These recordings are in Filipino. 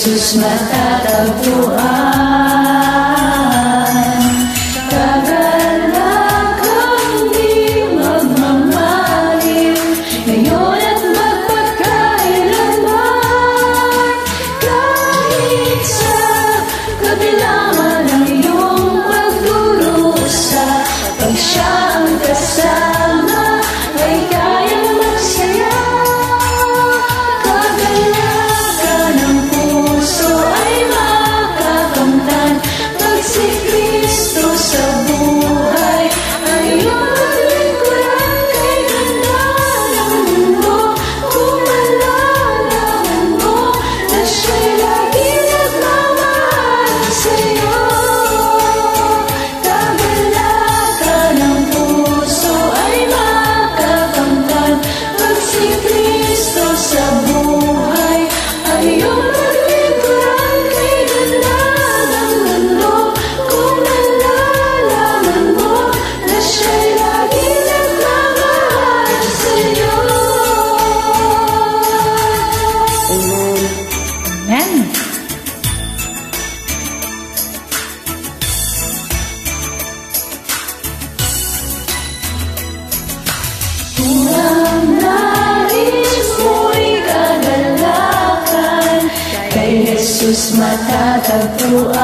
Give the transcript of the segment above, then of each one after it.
Jesus matatagpuan. Kagalakang di magmamaliw, ngayon at magpagkailanman. Kahit sa kabila man ang iyong pagdurusa, pag siyang kasama ay kayang magsaya. Kagalakan ng puso ay makakamtan, pag si Kristo sa buhay ay iyong maglingkuran. Kay ganda ng mundo, kung malalaman mo na siya'y lagi nagmamahal sa'yo. Kagalakan ng puso ay makakamtan, pag si Kristo sa buhay ay iyong maglingkuran. Kay ganda ng mundo, kung nalalaman mo na siya'y lagi nagmamahal sa'yo. Amen. Kung ang nais mo'y kagalakan, kay Jesus matatagpuan.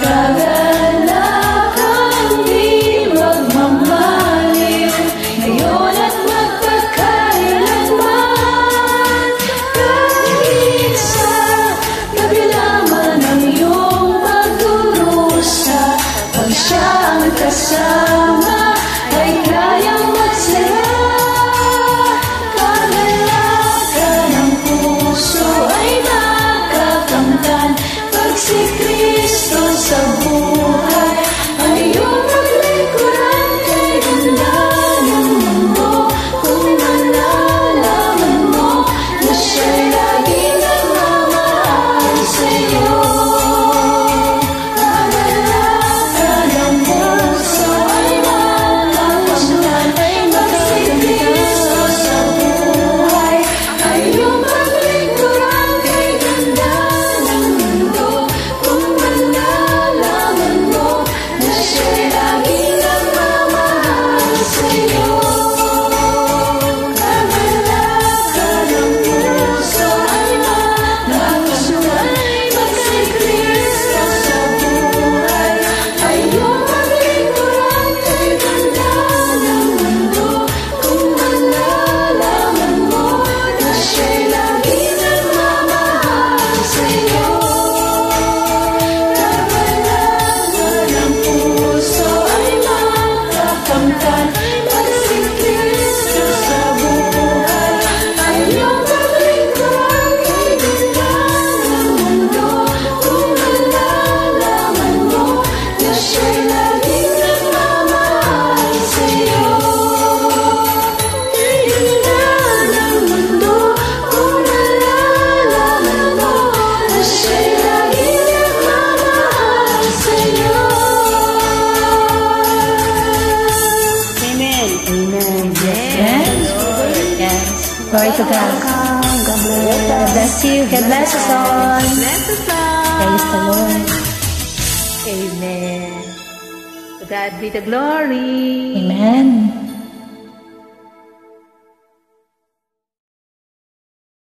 Kagalakang di magmamaliw, ngayon at magpagkailanman. Kahit sa kabila man ang iyong pagdurusa, pag siyang kasama ay kayang magsaya. Kagalakan ng puso ay makakamtan, pag si Kristo sa buhay ay iyong maglingkuran. Kay ganda ng mundo, kung nalalaman mo na siya'y lagi nagmamahal sa'yo. Kagalakan ng puso ay makakamtan, pag si Kristo sa buhay ay iyong maglingkuran. Kay ganda ng mundo, kung malalaman mo na siya'y lagi nagmamahal sa'yo. Kagalakan ng puso ay makakamtan, pag si Kristo sa buhay ay iyong maglingkuran. Kay ganda ng mundo, kung malalaman mo na siya'y lagi nagmamahal sa'yo. Kagalakan ng puso ay makakamtan, pag si Kristo sa buhay ay iyong maglingkuran. Kay ganda ng mundo, kung malalaman mo na siya'y lagi nagmamahal sa'yo. Kay ganda ng mundo, kung malalaman mo na siya'y lagi nagmamahal sa'yo. Amen. Amen. Yes. Yes. Glory to God. God bless. God bless you. God bless us all. Bless us all. Praise the Lord. Amen. To God be the glory. Amen.